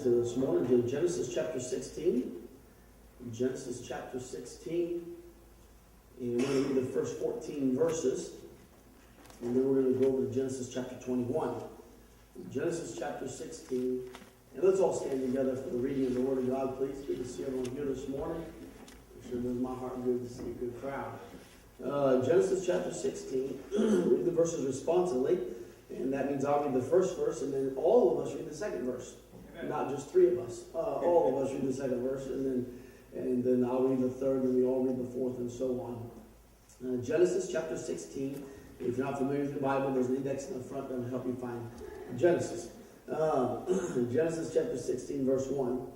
to this morning to Genesis chapter 16. Genesis chapter 16. And we're going to read the first 14 verses. And then we're going to go over to Genesis chapter 21. Genesis chapter 16. And let's all stand together for the reading of the Word of God, please. Good to see everyone here this morning. It sure does my heart good to see a good crowd. Genesis chapter 16. Read the verses responsively. And that means I'll read the first verse, and then all of us read the second verse. Not just three of us. All of us read the second verse, and then I'll read the third, and we all read the fourth, and so on. Genesis chapter 16. If you're not familiar with the Bible, there's an index in the front that will help you find Genesis. Genesis chapter 16, verse 1.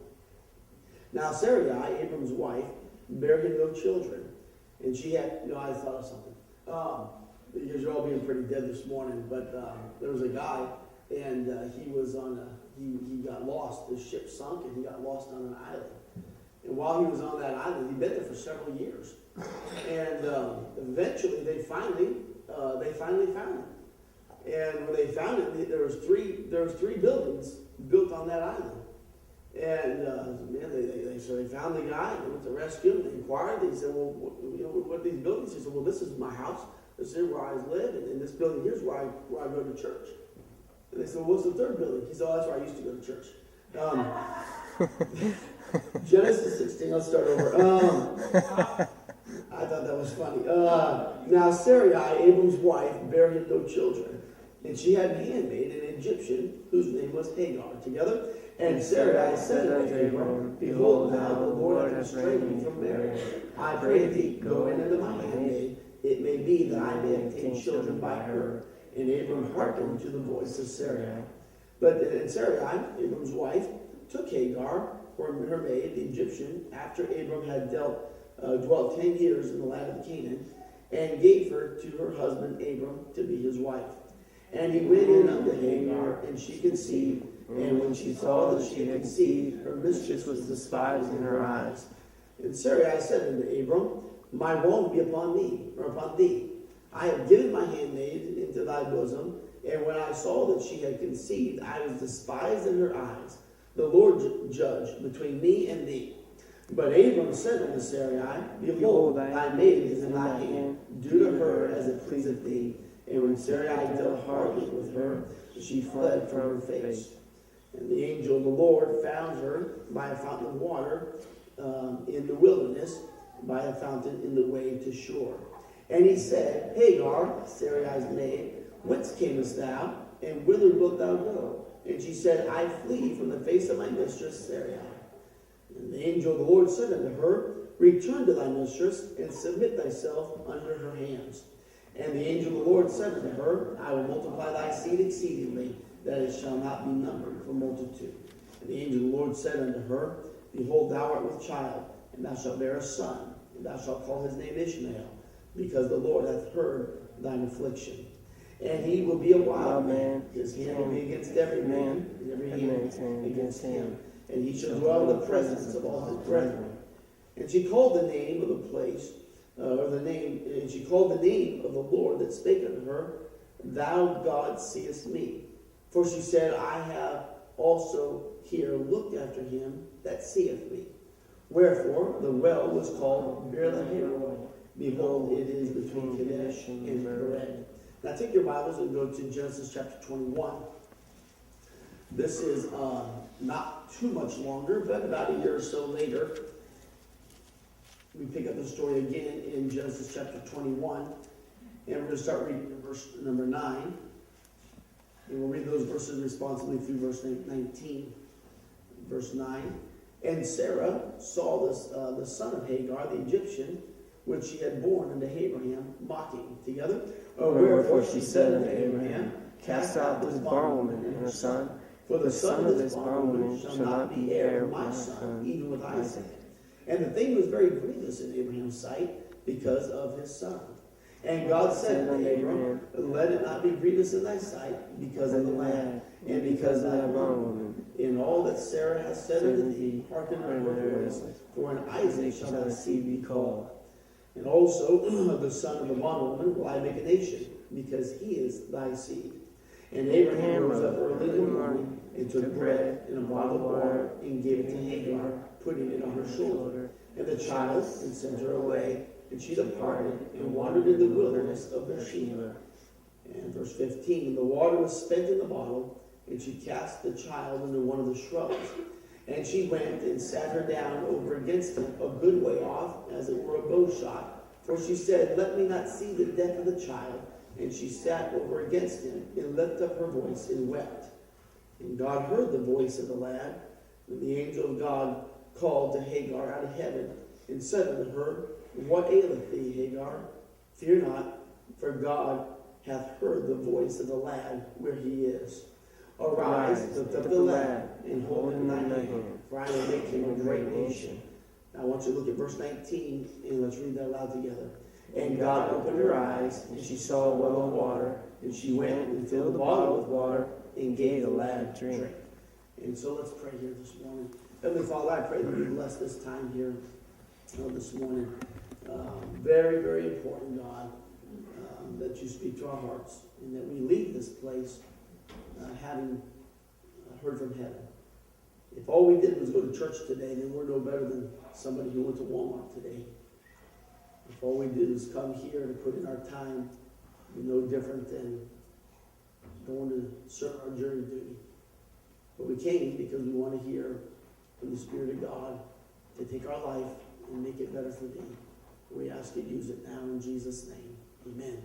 Now Sarai, Abram's wife, bare him no children. And she had, I thought of something. Because you're all being pretty dead this morning, but there was a guy, and he was on he got lost. His ship sunk, and he got lost on an island. And while he was on that island, he'd been there for several years. And eventually, they finally found him. And when they found him, there was three buildings built on that island. And so they found the guy, and they went to rescue him. They inquired. They said, "Well, what are these buildings?" He said, "Well, this is my house. This is where I live, and this building here is where I go to church." And they said, "Well, what's the third building?" He said, "Oh, that's where I used to go to church." Genesis 16, let's start over. I thought that was funny. Now Sarai, Abram's wife, bare him no children, and she had a handmaid, an Egyptian, whose name was Hagar. Together? And Sarai said unto Abram, "Behold, now the Lord hath restrained me from marriage. I pray thee, go in unto my handmaid. It may be that I may obtain children by her." And Abram hearkened to the voice of Sarai. And Sarai, Abram's wife, took Hagar, her maid, the Egyptian, after Abram had dwelt 10 years in the land of Canaan, and gave her to her husband Abram to be his wife. And he went in unto Hagar, and she conceived. And when she saw that she had conceived, her mistress was despised in her eyes. And Sarai said unto Abram, "My wrong be upon me, or upon thee. I have given my handmaid into thy bosom, and when I saw that she had conceived, I was despised in her eyes. The Lord judge between me and thee." But Abram said unto Sarai, "Behold, thy maid is in thy hand. Do to her as it pleaseth thee." And when Sarai dealt hardly with her, she fled from her face. And the angel of the Lord found her by a fountain of water in the wilderness, by a fountain in the way to shore. And he said, "Hagar, Sarai's maid, whence camest thou, and whither wilt thou go?" And she said, "I flee from the face of my mistress Sarai." And the angel of the Lord said unto her, "Return to thy mistress, and submit thyself under her hands." And the angel of the Lord said unto her, "I will multiply thy seed exceedingly, that it shall not be numbered for multitude." And the angel of the Lord said unto her, "Behold, thou art with child, and thou shalt bear a son, and thou shalt call his name Ishmael, because the Lord hath heard thine affliction. And he will be a wild man, his hand will be against every man, and every hand against him. And he shall dwell in the presence of all his brethren." And she called the name of the place, and she called the name of the Lord that spake unto her, "Thou God seest me." For she said, "I have also here looked after him that seeth me." Wherefore the well was called Beer-lahai-roi. Behold, it is between Kadesh and Bered. Now take your Bibles and go to Genesis chapter 21. This is not too much longer, but about a year or so later, we pick up the story again in Genesis chapter 21. And we're going to start reading in verse number 9. And we'll read those verses responsibly through verse 19. Verse 9. And Sarah saw the son of Hagar, the Egyptian, which she had born unto Abraham, mocking. Together? Wherefore she said unto Abraham, "Cast out this bondwoman and her son, for the son of this bondwoman shall not be heir of my son, even with Isaac." And the thing was very grievous in Abraham's sight, because of his son. And God said unto Abraham, "Let it not be grievous in thy sight, because of the lad, and because of thy bondwoman. In all that Sarah hath said unto thee, hearken unto her voice, for in Isaac shall thy seed be called. And also of the son of the bondwoman will I make a nation, because he is thy seed." And Abraham rose up early in the morning and took bread and a bottle of water and gave it to Hagar, putting it on her shoulder. And the child and sent her away, and she departed and wandered in the wilderness of Beersheba. And verse 15, and the water was spent in the bottle, and she cast the child into one of the shrubs. And she went and sat her down over against him, a good way off, as it were a bow shot. For she said, let me not see the death of the child. And she sat over against him, and lifted up her voice, and wept. And God heard the voice of the lad. And the angel of God called to Hagar out of heaven, and said unto her, what aileth thee, Hagar? Fear not, for God hath heard the voice of the lad where he is. Arise, lift up the lad, and hold him in thine hand, for I will make him a great nation. Now I want you to look at verse 19, and let's read that aloud together. And God opened her eyes, and she saw a well of water, and she went and filled the bottle with water, and gave the lad drink. And so let's pray here this morning. Heavenly Father, I pray that you bless this time here this morning. Very, very important, God, that you speak to our hearts, and that we leave this place having heard from heaven. If all we did was go to church today, then we're no better than somebody who went to Walmart today. If all we did is come here to put in our time, we're no different than going to serve our jury duty. But we came because we want to hear from the Spirit of God to take our life and make it better for thee. We ask you to use it now in Jesus' name. Amen.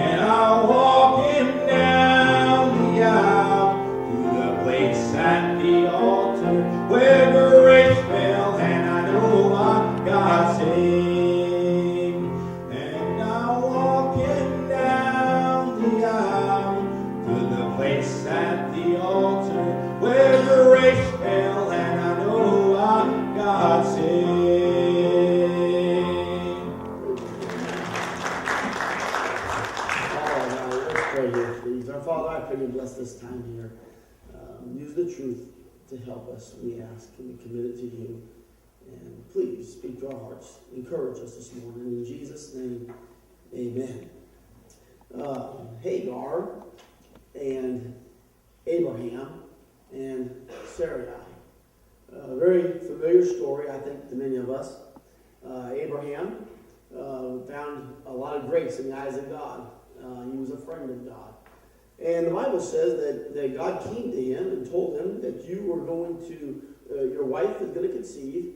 And I'll walk him down pray here, please. Our Father, I pray you bless this time here. Use the truth to help us, we ask, and we commit it to you. And please speak to our hearts. Encourage us this morning. In Jesus' name, amen. Hagar and Abraham and Sarai. A very familiar story, I think, to many of us. Abraham found a lot of grace in the eyes of God. He was a friend of God. And the Bible says that God came to him and told him that you were going to, your wife is going to conceive,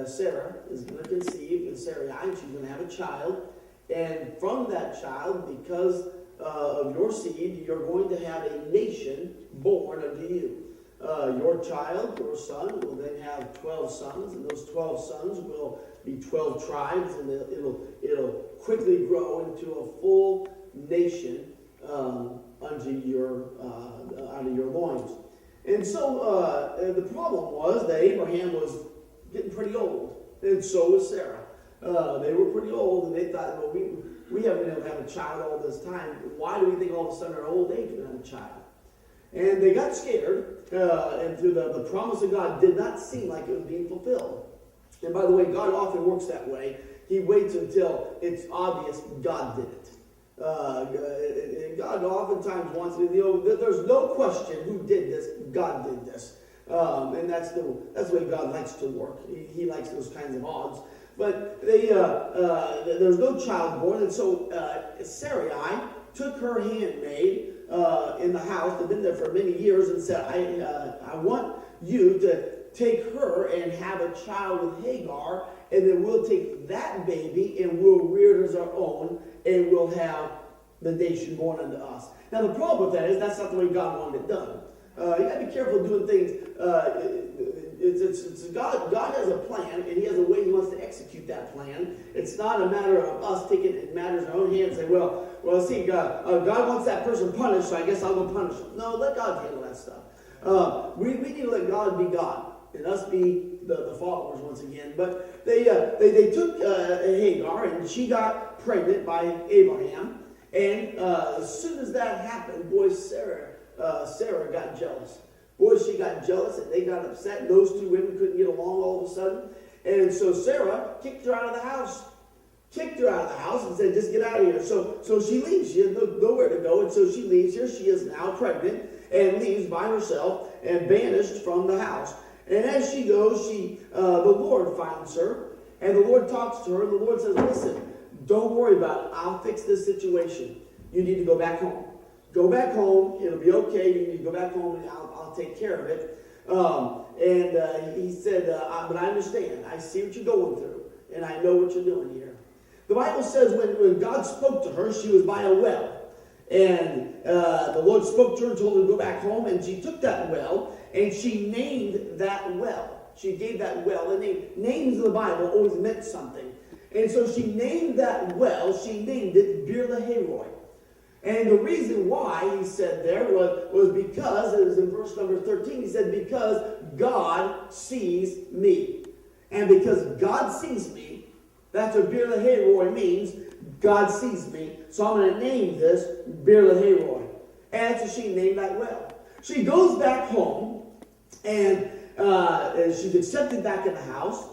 Sarah is going to conceive, and Sarai, and she's going to have a child. And from that child, because of your seed, you're going to have a nation born unto you. Your child, your son, will then have 12 sons, and those 12 sons will be 12 tribes, and it'll quickly grow into a full nation under your out of your loins. And so the problem was that Abraham was getting pretty old, and so was Sarah. They were pretty old, and they thought, well, we haven't been able to have a child all this time. Why do we think all of a sudden our old age we're going to have a child? And they got scared, and through the promise of God did not seem like it was being fulfilled. And by the way, God often works that way. He waits until it's obvious God did it. God oftentimes wants to, there's no question who did this. God did this. And that's the way God likes to work. He likes those kinds of odds. But there's no child born, and so Sarai took her handmaid in the house, had been there for many years, and said, I want you to take her and have a child with Hagar, and then we'll take that baby and we'll rear it as our own, and we'll have the nation born unto us. Now the problem with that is that's not the way God wanted it done. You got to be careful doing things. God has a plan, and He has a way He wants to execute that plan. It's not a matter of us taking matters in our own hands and say, well, see, God wants that person punished, so I guess I'll go punish him. No, let God handle that stuff. We need to let God be God and us be the followers once again. But they took Hagar, and she got pregnant by Abraham. And as soon as that happened, boy, Sarah got jealous. Boy, she got jealous, and they got upset. And those two women couldn't get along all of a sudden. And so Sarah kicked her out of the house. And said, just get out of here. So she leaves. She has nowhere to go. And so she leaves. Here she is now pregnant and leaves by herself and banished from the house. And as she goes, the Lord finds her. And the Lord talks to her. And the Lord says, listen, don't worry about it. I'll fix this situation. You need to go back home. Go back home. It'll be okay. You need to go back home, and I'll take care of it. He said, but I understand. I see what you're going through, and I know what you're doing here. The Bible says when God spoke to her, she was by a well. And the Lord spoke to her and told her to go back home, and she took that well, and she named that well. She gave that well a name. Names in the Bible always meant something. And so she named that well, she named it Bir Lahai-roi. And the reason why he said there was because, it was in verse number 13, he said, because God sees me. And because God sees me, that's what Bir Lahai-roi means, God sees me. So I'm going to name this Bir Lahai-roi. And so she named that well. She goes back home, and she's accepted back in the house.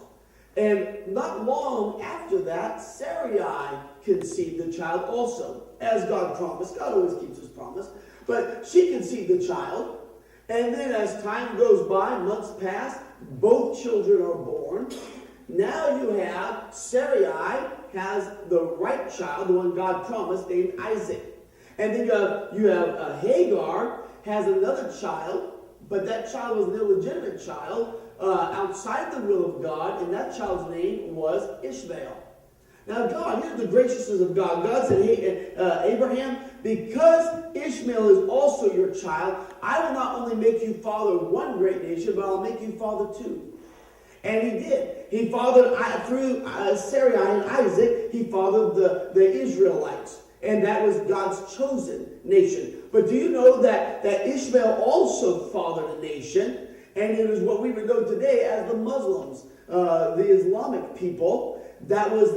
And not long after that, Sarai conceived the child also, as God promised. God always keeps His promise. But she conceived the child. And then as time goes by, months pass, both children are born. Now you have Sarai has the right child, the one God promised, named Isaac. And then you have Hagar has another child, but that child was an illegitimate child outside the will of God, and that child's name was Ishmael. Now God, here's the graciousness of God. God said, hey, Abraham, because Ishmael is also your child, I will not only make you father of one great nation, but I'll make you father two. And He did. He fathered, through Sarai and Isaac, He fathered the Israelites. And that was God's chosen nation. But do you know that Ishmael also fathered a nation? And it is what we would know today as the Muslims, the Islamic people. that was,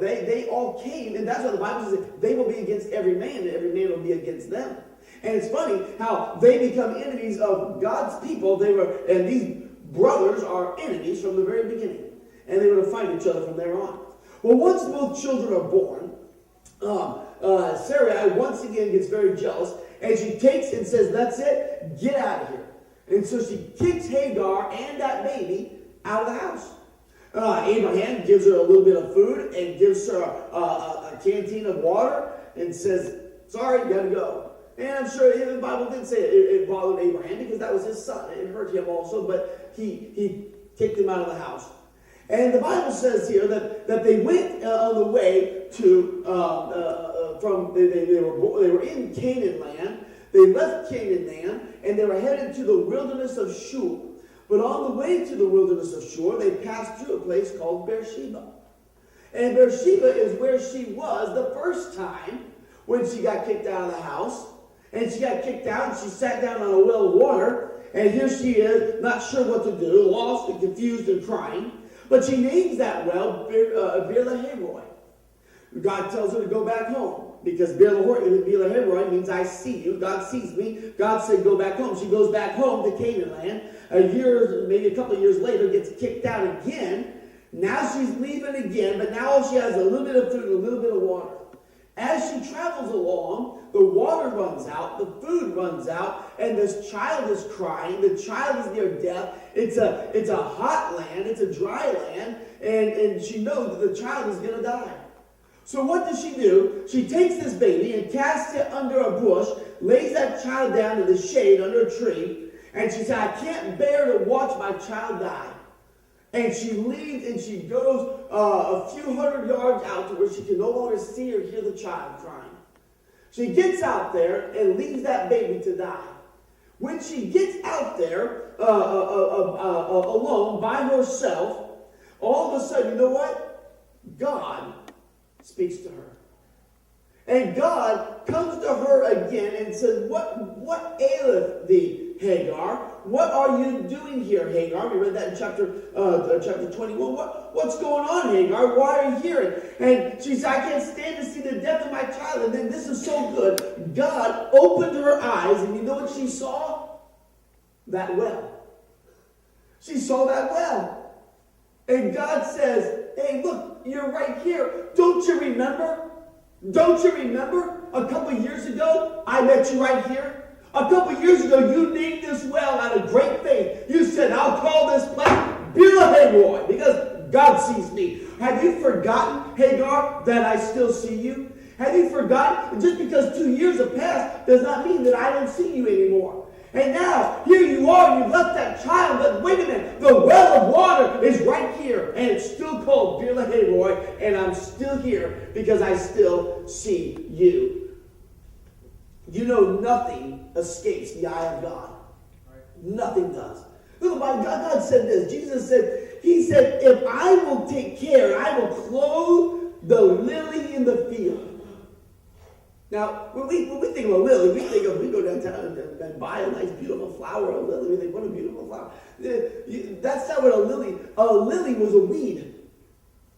they all came, and that's what the Bible says, they will be against every man, and every man will be against them. And it's funny how they become enemies of God's people. And these brothers are enemies from the very beginning. And they were to fight each other from there on. Well, once both children are born, Sarai once again gets very jealous, and she takes and says, that's it, get out of here. And so she kicks Hagar and that baby out of the house. Abraham gives her a little bit of food and gives her a canteen of water and says, sorry, you gotta go. And I'm sure the Bible did say it bothered Abraham because that was his son. It hurt him also, but he kicked him out of the house. And the Bible says here that they went on the way to they were in Canaan land. They left Canaan land and they were headed to the wilderness of Shur. But on the way to the wilderness of Shur, they passed through a place called Beersheba. And Beersheba is where she was the first time when she got kicked out of the house. And she got kicked out and she sat down on a well of water. And here she is, not sure what to do, lost and confused and crying. But she names that well Beer Lahai Roi. God tells her to go back home. Because Beer Lahai Roi means I see you. God sees me. God said go back home. She goes back home to Canaan land. Maybe a couple of years later, gets kicked out again. Now she's leaving again. But now she has a little bit of food and a little bit of water. As she travels along, the water runs out, the food runs out, and this child is crying. The child is near death. It's a hot land, it's a dry land, and she knows that the child is going to die. So what does she do? She takes this baby and casts it under a bush, lays that child down in the shade under a tree, and she said, I can't bear to watch my child die. And she leaves and she goes a few hundred yards out to where she can no longer see or hear the child crying. She gets out there and leaves that baby to die. When she gets out there alone by herself, all of a sudden, you know what? God speaks to her. And God comes to her again and says, What aileth thee, Hagar? What are you doing here, Hagar? We read that in chapter 21. What's going on, Hagar? Why are you here? And she said, I can't stand to see the death of my child. And then this is so good. God opened her eyes, and you know what she saw? That well. She saw that well. And God says, hey, look, you're right here. Don't you remember? Don't you remember a couple years ago, I met you right here? A couple years ago, you named this well out of great faith. You said, I'll call this place Beer Lahai Roi because God sees me. Have you forgotten, Hagar, that I still see you? Have you forgotten? Just because 2 years have passed does not mean that I don't see you anymore. And now, here you are, you left that child, but wait a minute, the well of water is right here, and it's still called Beer Lahai Roi, and I'm still here because I still see you. You know nothing escapes the eye of God. Right. Nothing does. Look, God said this. Jesus said, He said, if I will take care, I will clothe the lily in the field. Now, when we think of a lily, we go downtown and buy a nice, beautiful flower, a lily. We think, what a beautiful flower. That's not what a lily was a weed.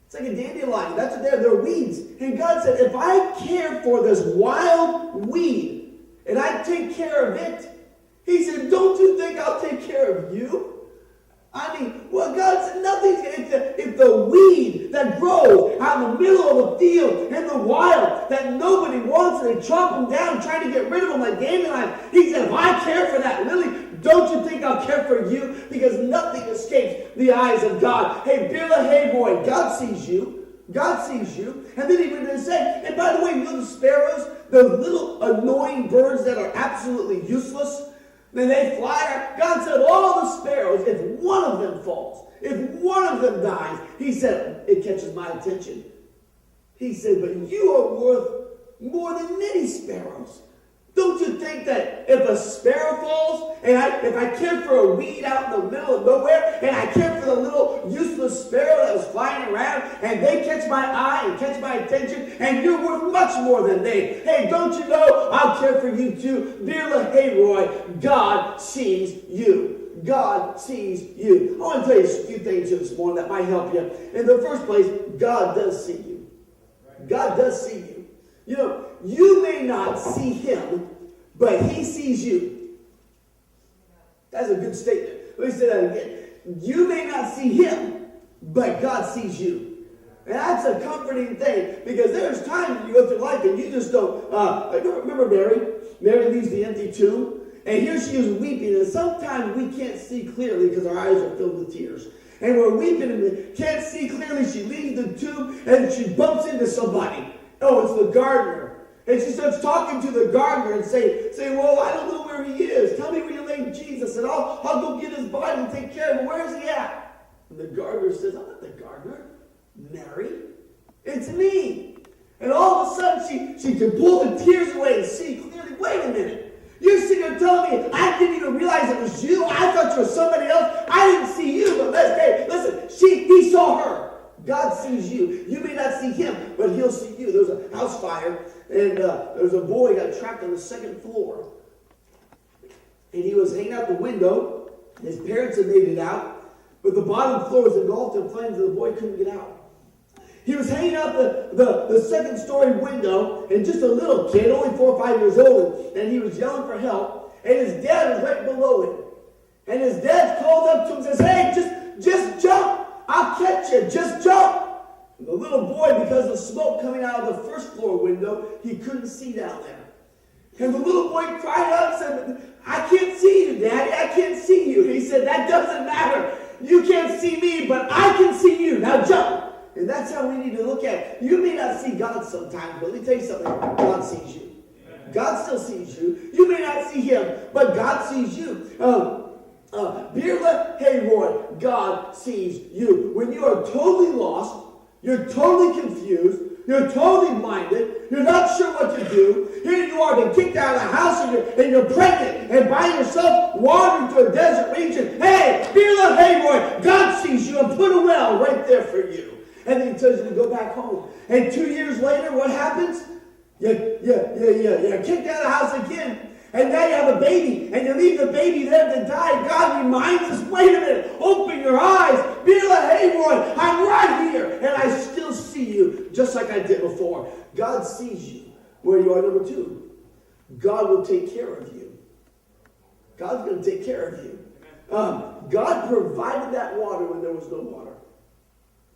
It's like a dandelion. That's what they're weeds. And God said, if I care for this wild weed, and I take care of it, He said, don't you think I'll take care of you? I mean, well, God said nothing's if the weed that grows out in the middle of the field in the wild that nobody wants and they chop them down trying to get rid of them like dandelions. He said, if I care for that lily, don't you think I'll care for you? Because nothing escapes the eyes of God. Hey, Beer Lahai Roi, God sees you. God sees you. And then he went and said, and by the way, you know the sparrows, the little annoying birds that are absolutely useless, then they fly. God said, all the sparrows, if one of them falls, if one of them dies, He said, it catches my attention. He said, but you are worth more than many sparrows. Don't you think that if a sparrow falls, and if I care for a weed out in the middle of nowhere, and I care for the little useless sparrow that was flying around, and they catch my eye and catch my attention, and you're worth much more than they. Hey, don't you know I'll God cared for you too. Birla Hayroy, God sees you. God sees you. I want to tell you a few things here this morning that might help you. In the first place, God does see you. God does see you. You know, you may not see him, but he sees you. That's a good statement. Let me say that again. You may not see him, but God sees you. And that's a comforting thing, because there's times you go through life and you just don't. Remember Mary? Mary leaves the empty tomb. And here she is weeping, and sometimes we can't see clearly because our eyes are filled with tears. And we're weeping and we can't see clearly. She leaves the tomb and she bumps into somebody. Oh, it's the gardener. And she starts talking to the gardener and saying, well, I don't know where he is. Tell me where you laid Jesus, and I'll go get his body and take care of him. Where is he at? And the gardener says, I'm not the gardener. Mary, it's me. And all of a sudden she can pull the tears away and see clearly. Wait a minute. You're sitting there telling me I didn't even realize it was you. I thought you were somebody else. I didn't see you. But listen, he saw her. God sees you. You may not see him, but he'll see you. There was a house fire, and there was a boy got trapped on the second floor. And he was hanging out the window. His parents had made it out, but the bottom floor was engulfed in flames, and the boy couldn't get out. He was hanging out the second story window, and just a little kid, only 4 or 5 years old, and he was yelling for help, and his dad was right below him. And his dad called up to him and says, hey, just jump. I'll catch you. Just jump. And the little boy, because of smoke coming out of the first floor window, he couldn't see down there. And the little boy cried out and said, I can't see you, Daddy. I can't see you. He said, that doesn't matter. You can't see me, but I can see you. Now jump. And that's how we need to look at it. You may not see God sometimes, but let me tell you something. God sees you. God still sees you. You may not see him, but God sees you. Birla Hayroy, God sees you. When you are totally lost, you're totally confused, you're totally minded, you're not sure what to do. Here you are, been kicked out of the house, and you're pregnant and by yourself, wandering through a desert region. Hey, Birla Hayroy, God sees you and put a well right there for you. And then he tells you to go back home. And 2 years later, what happens? You're kicked out of the house again. And now you have a baby. And you leave the baby there to die. God reminds us, wait a minute. Open your eyes. Birla Hayroy, I'm right here. And I still see you just like I did before. God sees you where you are. Number 2, God will take care of you. God's going to take care of you. God provided that water when there was no water.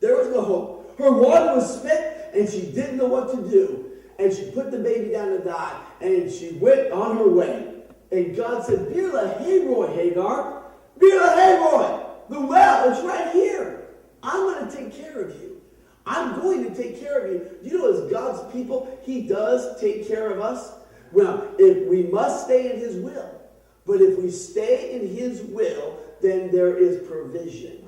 There was no hope. Her water was spent, and she didn't know what to do. And she put the baby down to die, and she went on her way. And God said, Birla Hayroy, Hagar. Birla Hayroy, the well is right here. I'm going to take care of you. I'm going to take care of you. You know, as God's people, he does take care of us. Well, if we must stay in his will. But if we stay in his will, then there is provision.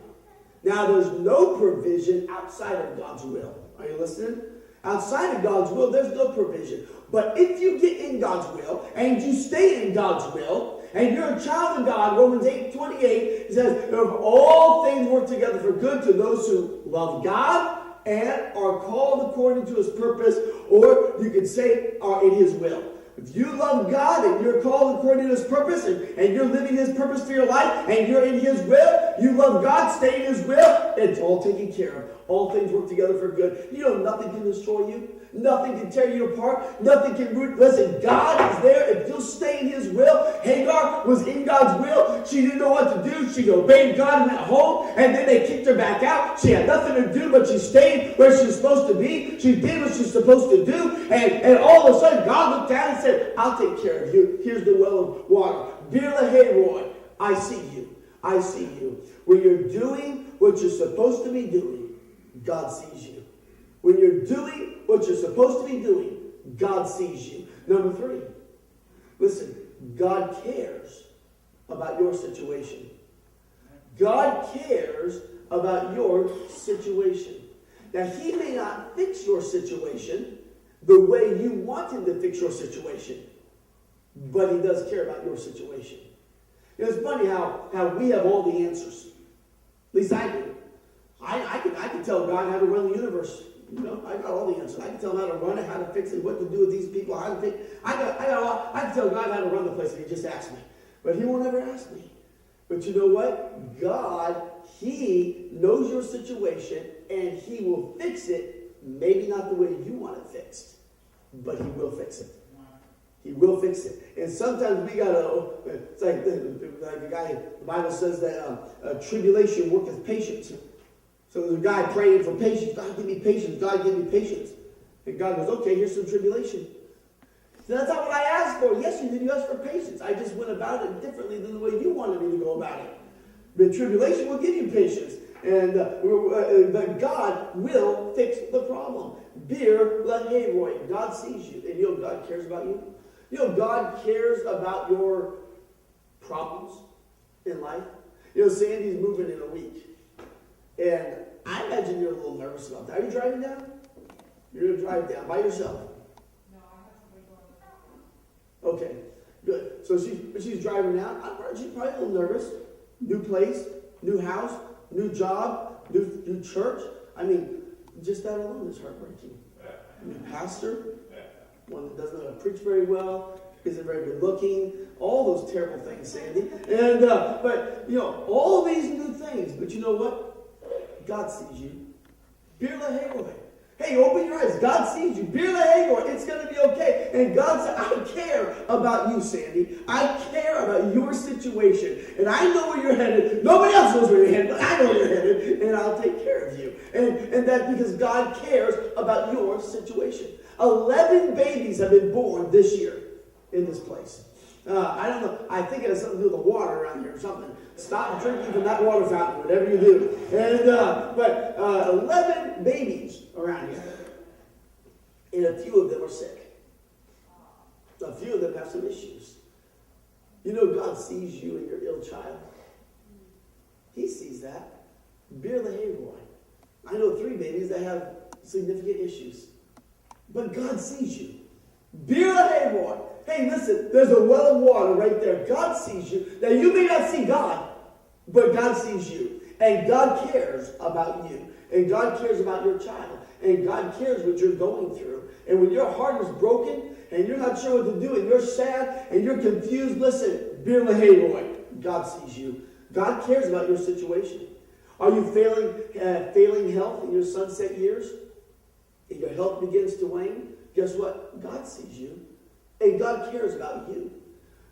Now, there's no provision outside of God's will. Are you listening? Outside of God's will, there's no provision. But if you get in God's will, and you stay in God's will, and you're a child of God, Romans 8:28 says, all things work together for good to those who love God and are called according to his purpose, or you could say are in his will. If you love God and you're called according to his purpose, and you're living his purpose for your life, and you're in his will, you love God, stay in his will, it's all taken care of. All things work together for good. You know, nothing can destroy you. Nothing can tear you apart. Nothing can root. Listen, God is there. If you'll stay in his will. Hagar was in God's will. She didn't know what to do. She obeyed God and went home. And then they kicked her back out. She had nothing to do, but she stayed where she was supposed to be. She did what she was supposed to do. And all of a sudden, God looked down and said, I'll take care of you. Here's the well of water. Birla Hayroy, I see you. I see you. When you're doing what you're supposed to be doing, God sees you. When you're doing what you're supposed to be doing, God sees you. Number 3, listen, God cares about your situation. God cares about your situation. Now, he may not fix your situation the way you want him to fix your situation, but he does care about your situation. You know, it's funny how we have all the answers. At least I do. I can tell God how to run the universe. You know, I got all the answers. I can tell him how to run it, how to fix it, what to do with these people, how to fix. I got could tell God how to run the place if he just asked me. But he won't ever ask me. But you know what? God, he knows your situation, and he will fix it, maybe not the way you want it fixed, but he will fix it. He will fix it. And sometimes we gotta, it's like the guy, the Bible says that tribulation worketh patience. So there's a guy praying for patience. God, give me patience. God, give me patience. And God goes, okay, here's some tribulation. So that's not what I asked for. Yes, you did. You asked for patience. I just went about it differently than the way you wanted me to go about it. But tribulation will give you patience. And but God will fix the problem. Bir lahevoi. God sees you. And you know God cares about you. You know God cares about your problems in life. You know, Sandy's moving in a week. And I imagine you're a little nervous about that. Are you driving down? You're going to drive down by yourself? No, I have somebody going. Okay, good. So she's driving down. She's probably a little nervous. New place, new house, new job, new church. I mean, just that alone is heartbreaking. New pastor, one that doesn't know how to preach very well, isn't very good looking, all those terrible things, Sandy. And but you know, all these new things. But you know what? God sees you. Bir lahevoi. Hey, open your eyes. God sees you. Bir lahevoi. It's going to be okay. And God said, I care about you, Sandy. I care about your situation. And I know where you're headed. Nobody else knows where you're headed, but I know where you're headed. And I'll take care of you. And that's because God cares about your situation. 11 babies have been born this year in this place. I don't know. I think it has something to do with the water around here or something. Stop drinking from that water fountain, whatever you do. And but 11 babies around here, and a few of them are sick. A few of them have some issues. You know, God sees you and your ill child. He sees that. Bir lahevoi. I know 3 babies that have significant issues, but God sees you. Bir lahevoi. Hey, listen, there's a well of water right there. God sees you. Now, you may not see God, but God sees you. And God cares about you. And God cares about your child. And God cares what you're going through. And when your heart is broken, and you're not sure what to do, and you're sad, and you're confused, listen, Bir lahevoi. God sees you. God cares about your situation. Are you failing health in your sunset years? And your health begins to wane? Guess what? God sees you. And God cares about you.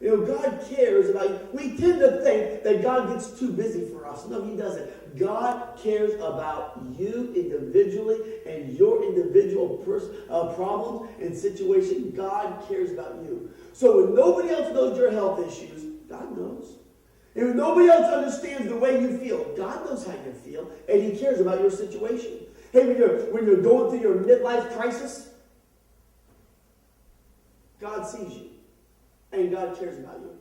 You know, God cares about you. We tend to think that God gets too busy for us. No, he doesn't. God cares about you individually and your individual problems and situation. God cares about you. So when nobody else knows your health issues, God knows. And when nobody else understands the way you feel, God knows how you feel, and he cares about your situation. Hey, when you're going through your midlife crisis, God sees you, and God cares about you.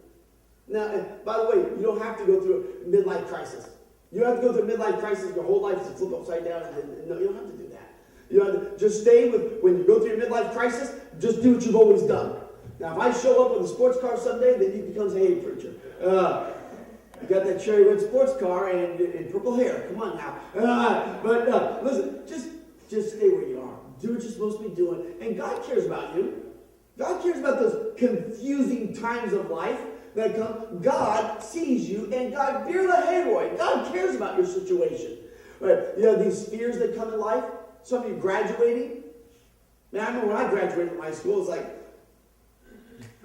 Now, and by the way, you don't have to go through a midlife crisis. You don't have to go through a midlife crisis your whole life to flip upside down. No, you don't have to do that. You have to just stay with, when you go through your midlife crisis, just do what you've always done. Now, if I show up with a sports car someday, then you become a hey preacher. You got that cherry red sports car and purple hair. Come on now. But listen, just stay where you are. Do what you're supposed to be doing. And God cares about you. God cares about those confusing times of life that come. God sees you, and God, Bir lahevoi. God cares about your situation. Right? You have these fears that come in life. Some of you graduating. Man, I remember when I graduated from high school, it was like,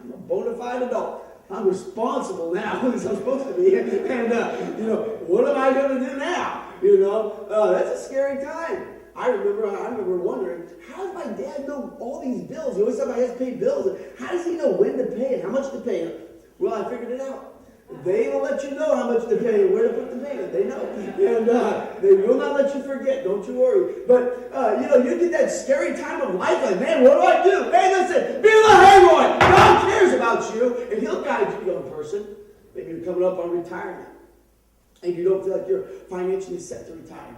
I'm a bona fide adult. I'm responsible now, as I'm supposed to be. And, you know, what am I going to do now? You know, that's a scary time. I remember wondering, how does my dad know all these bills? He always said I have to pay bills. How does he know when to pay and how much to pay? Well, I figured it out. They will let you know how much to pay and where to put the payment. They know. And they will not let you forget. Don't you worry. But, you know, you get that scary time of life like, man, what do I do? Hey, listen, Bir lahevoi. God cares about you, and he'll guide you, young person. Maybe you're coming up on retirement, and you don't feel like you're financially set to retire.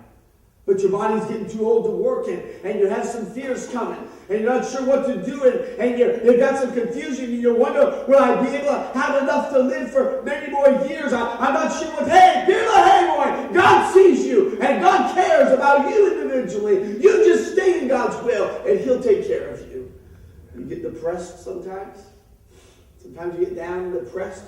But your body's getting too old to work, and you have some fears coming, and you're not sure what to do, and you've got some confusion, and you're wondering, will I be able to have enough to live for many more years? I'm not sure what. Hey, Bir lahevoi. God sees you, and God cares about you individually. You just stay in God's will, and he'll take care of you. You get depressed sometimes. Sometimes you get down and depressed.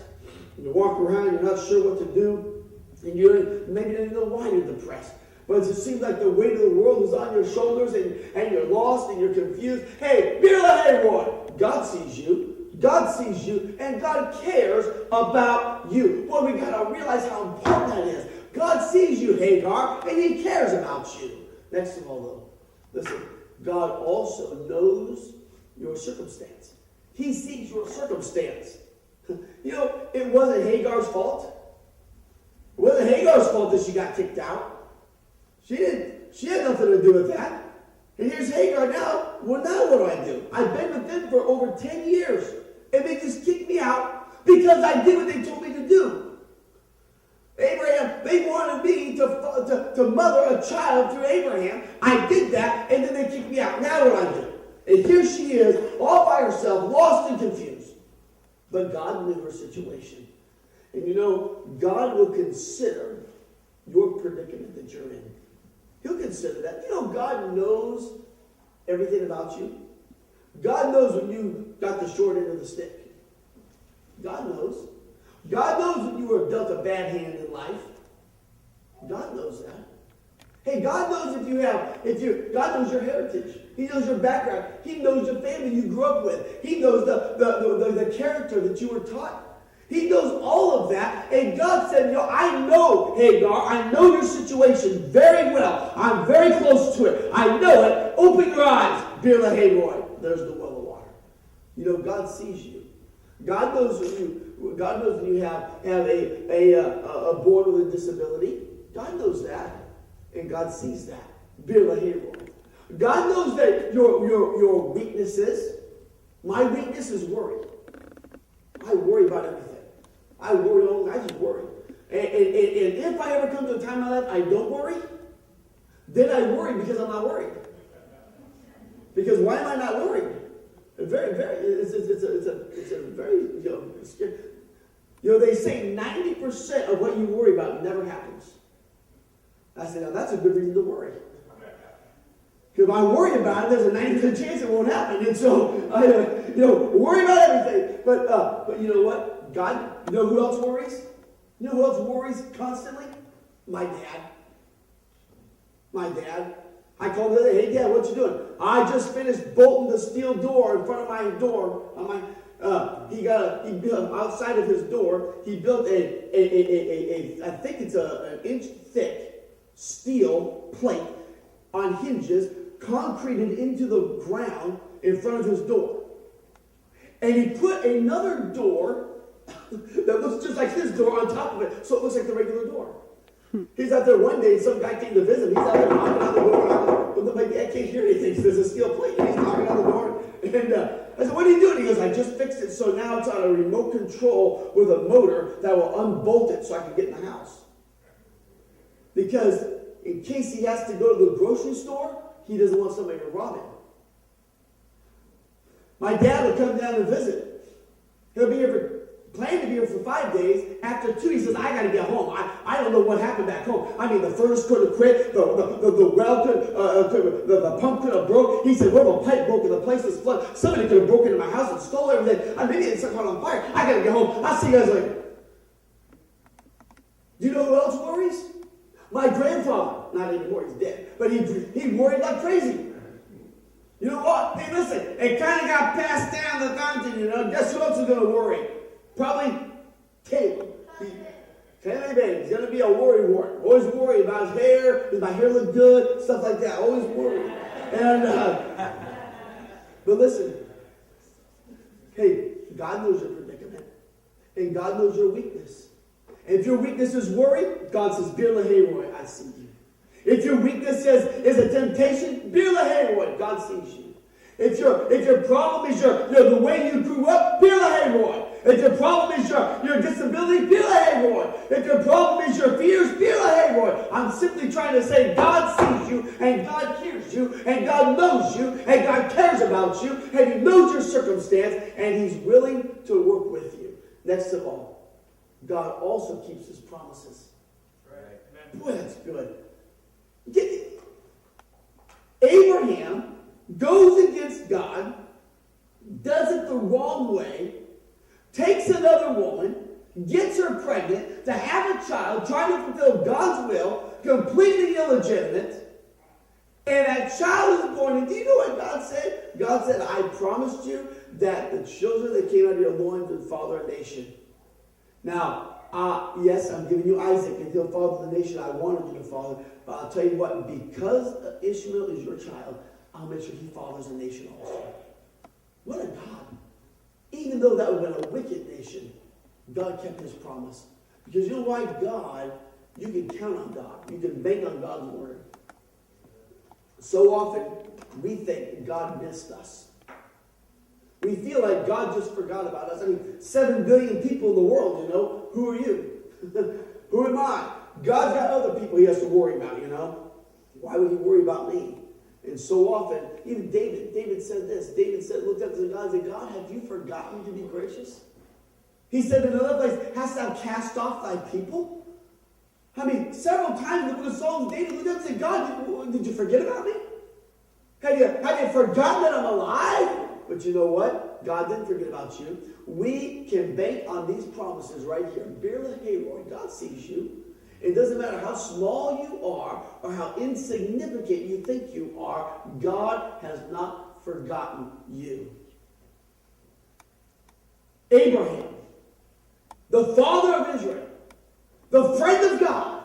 And you walk around, you're not sure what to do. And you maybe don't even know why you're depressed. But it seems like the weight of the world is on your shoulders and you're lost and you're confused. Hey, hey, boy, God sees you. God sees you and God cares about you. Boy, we got to realize how important that is. God sees you, Hagar, and he cares about you. Next of all, though, listen, God also knows your circumstance. He sees your circumstance. You know, it wasn't Hagar's fault. It wasn't Hagar's fault that she got kicked out. She had nothing to do with that. And here's Hagar now. Well, now what do? I've been with them for over 10 years. And they just kicked me out because I did what they told me to do. Abraham, they wanted me to mother a child through Abraham. I did that, and then they kicked me out. Now what do? And here she is, all by herself, lost and confused. But God knew her situation. And you know, God will consider your predicament that you're in. He'll consider that. You know, God knows everything about you. God knows when you got the short end of the stick. God knows. God knows when you were dealt a bad hand in life. God knows that. Hey, God knows God knows your heritage. He knows your background. He knows the family you grew up with. He knows the character that you were taught. He knows all of that. And God said, I know, Hagar, I know your situation very well. I'm very close to it. I know it. Open your eyes. Beer Lahai. There's the well of water. You know, God sees you. God knows when you have a born with a disability. God knows that. And God sees that. Beer Lahai. God knows that your weaknesses. My weakness is worry. I worry about everything. I just worry. And if I ever come to a time in my life I don't worry, then I worry because I'm not worried. Because why am I not worried? It's a very scary. They say 90% of what you worry about never happens. I said, now that's a good reason to worry. Because if I worry about it, there's a 90% chance it won't happen. And so, I worry about everything. But you know what? God, you know who else worries? You know who else worries constantly? My dad. My dad. I called him the other day, hey, Dad, what you doing? I just finished bolting the steel door in front of my door. He built outside of his door. He built I think it's an inch thick steel plate on hinges, concreted into the ground in front of his door. And he put another door that looks just like his door on top of it, so it looks like the regular door. He's out there one day, and some guy came to visit him. He's out there knocking on the door. And my dad can't hear anything, so there's a steel plate, and he's knocking on the door. And I said, what are you doing? He goes, I just fixed it, so now it's on a remote control with a motor that will unbolt it so I can get in the house. Because in case he has to go to the grocery store, he doesn't want somebody to rob him. My dad will come down and visit. He'll be here planned to be here for 5 days. After 2, he says, I got to get home. I don't know what happened back home. I mean, the furnace could have quit. The well the pump could have broke. He said, well, the pipe broke and the place is flooded. Somebody could have broken into my house and stole everything. Maybe it's caught on fire. I got to get home. I see you guys like, do you know who else worries? My grandfather. Not anymore, he's dead. But he worried like crazy. You know what? Hey, listen, it kind of got passed down the fountain, Guess who else is going to worry? Probably Caleb. He's going to be a worry wart. Always worry about his hair. Does my hair look good? Stuff like that. Always worry. And, but listen. Hey, God knows your predicament. And God knows your weakness. And if your weakness is worry, God says, Beer Lahai, I see you. If your weakness is a temptation, Beer Lahai, God sees you. If your problem is the way you grew up, Beer Lahai. If your problem is your disability, Beer Lahai. If your problem is your fears, Beer Lahai. I'm simply trying to say God sees you, and God hears you, and God knows you, and God cares about you, and He knows your circumstance, and He's willing to work with you. Next of all, God also keeps His promises. Right. Boy, that's good. Abraham goes against God, does it the wrong way, takes another woman, gets her pregnant to have a child, trying to fulfill God's will, completely illegitimate, and that child is born. And do you know what God said? God said, I promised you that the children that came out of your loins would father a nation. Now, yes, I'm giving you Isaac, and he'll father the nation I wanted you to father. But I'll tell you what, because Ishmael is your child, I'll make sure he fathers a nation also. What a God. Even though that would have been a wicked nation, God kept his promise. Because you know why? God, you can count on God. You can bank on God's word. So often, we think God missed us. We feel like God just forgot about us. I mean, 7 billion people in the world, you know. Who are you? Who am I? God's got other people he has to worry about, you know. Why would he worry about me? And so often, even David said this. David said, looked up to God and said, God, have you forgotten to be gracious? He said in another place, hast thou cast off thy people? I mean, several times in the book of Psalms, David looked up and said, God, did you forget about me? Have you forgotten that I'm alive? But you know what? God didn't forget about you. We can bank on these promises right here. Barely, hey, Roy, God sees you. It doesn't matter how small you are or how insignificant you think you are. God has not forgotten you. Abraham, the father of Israel, the friend of God.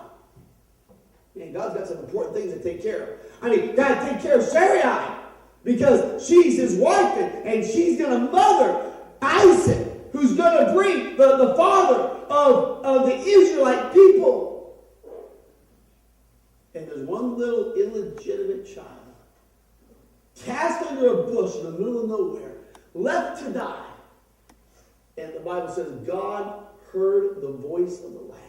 Man, God's got some important things to take care of. I mean, got to take care of Sarai because she's his wife and she's going to mother Isaac, who's going to bring the father of the Israelite people. And there's one little illegitimate child cast under a bush in the middle of nowhere, left to die. And the Bible says God heard the voice of the lad.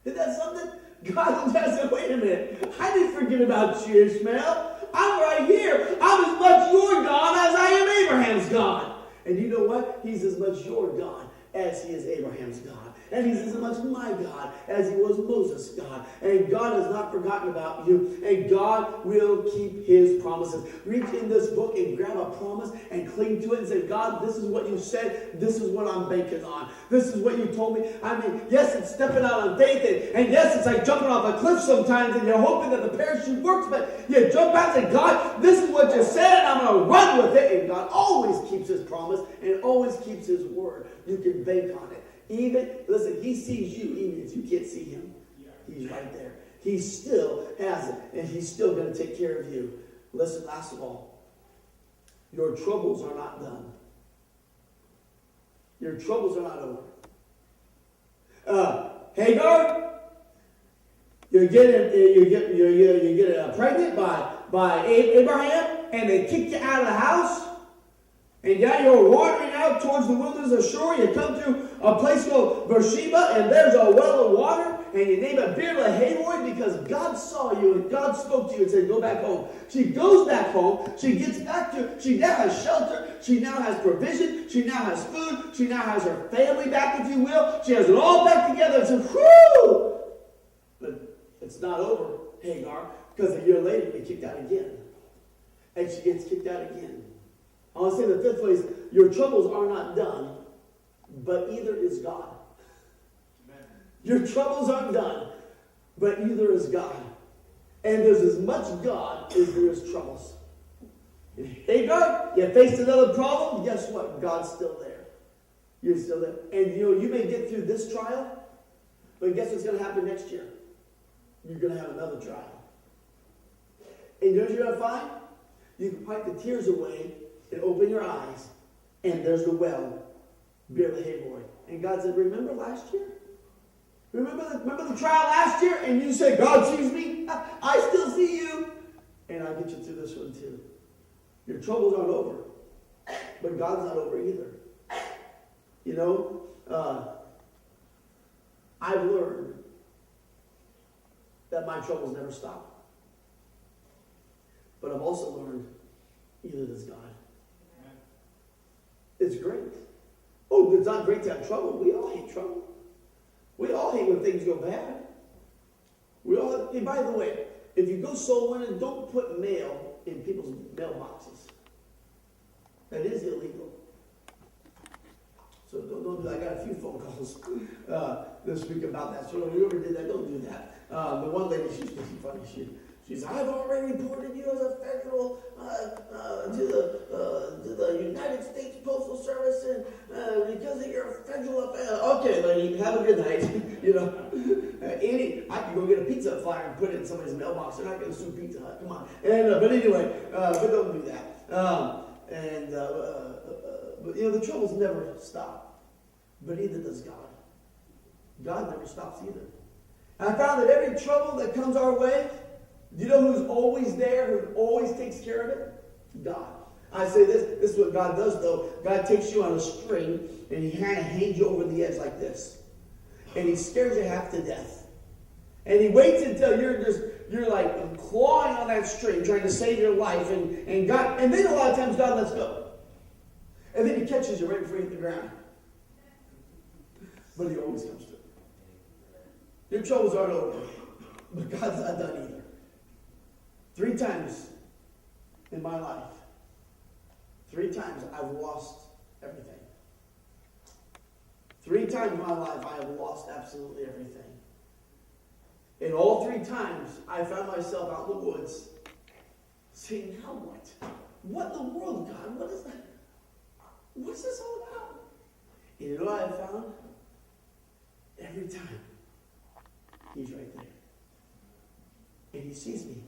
Isn't that something? God said, wait a minute. I didn't forget about you, Ishmael. I'm right here. I'm as much your God as I am Abraham's God. And you know what? He's as much your God as he is Abraham's God. And he's as much my God as he was Moses' God. And God has not forgotten about you. And God will keep his promises. Reach in this book and grab a promise and cling to it and say, God, this is what you said. This is what I'm banking on. This is what you told me. I mean, yes, it's stepping out on faith. And yes, it's like jumping off a cliff sometimes and you're hoping that the parachute works. But you jump out and say, God, this is what you said and I'm going to run with it. And God always keeps his promise and always keeps his word. You can bank on it. Listen, he sees you even if you can't see him. He's right there. He still has it, and he's still going to take care of you. Listen, last of all, your troubles are not done. Your troubles are not over. Hagar, you're getting pregnant by Abraham, and they kick you out of the house. And now you're wandering out towards the wilderness of Shur. You come to a place called Beersheba, and there's a well of water, and you name it Beer-lahai-roi because God saw you and God spoke to you and said, go back home. She goes back home. She gets back to, she now has shelter. She now has provision. She now has food. She now has her family back, if you will. She has it all back together and says, whoo! But it's not over, Hagar, because a year later, you get kicked out again. And she gets kicked out again. I want to say the fifth way is your troubles are not done, but either is God. Amen. Your troubles aren't done, but either is God. And there's as much God as there is troubles. Hagar, you faced another problem, guess what? God's still there. You're still there. And you may get through this trial, but guess what's going to happen next year? You're going to have another trial. And you know what you're going to find? You can wipe the tears away and open your eyes, and there's the well, Beer-lahai-roi. And God said, remember last year? Remember the trial last year? And you said, God sees me? I still see you. And I'll get you through this one too. Your troubles aren't over, but God's not over either. You know, I've learned that my troubles never stop. But I've also learned either does God. It's great. Oh, it's not great to have trouble. We all hate trouble. We all hate when things go bad. Hey, by the way, if you go soul winning, don't put mail in people's mailboxes. That is illegal. So don't do that. I got a few phone calls this week about that. So whoever did that, don't do that. The one lady, she's pretty funny. She's, I've already reported you as a federal to the United States Postal Service, and because of your federal offense. Okay, lady, have a good night. You know, I can go get a pizza flyer and put it in somebody's mailbox. They're not going to sue Pizza Hut. Come on. And but anyway, but don't do that. But you know, the troubles never stop. But neither does God. God never stops either. And I found that every trouble that comes our way, do you know who's always there, who always takes care of it? God. I say this is what God does though. God takes you on a string and he kind of hangs you over the edge like this. And he scares you half to death. And he waits until you're like clawing on that string, trying to save your life, and then a lot of times God lets go. And then he catches you right before you hit the ground. But he always comes through. Your troubles aren't over. But God's not done either. 3 times in my life, 3 times I've lost everything. 3 times in my life I have lost absolutely everything. And all 3 times I found myself out in the woods saying, now what? What in the world, God? What is that? What's this all about? And you know what I found? Every time, he's right there. And he sees me.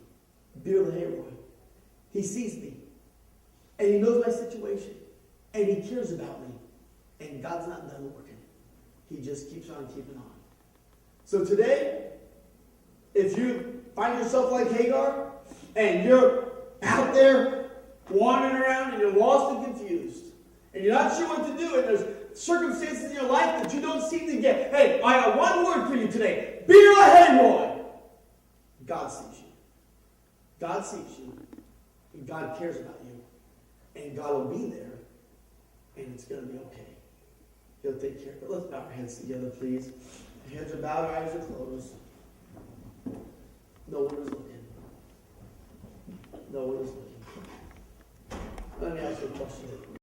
Dear Leroy. He sees me. And he knows my situation. And he cares about me. And God's not done working. He just keeps on keeping on. So today, if you find yourself like Hagar, and you're out there wandering around, and you're lost and confused, and you're not sure what to do, and there's circumstances in your life that you don't seem to get, hey, I got one word for you today. Be a Leroy. God sees you. God sees you. And God cares about you. And God will be there. And it's going to be okay. He'll take care of it. Let's bow our heads together, please. Our heads are bowed, our eyes are closed. No one is looking. No one is looking. Let me ask you a question.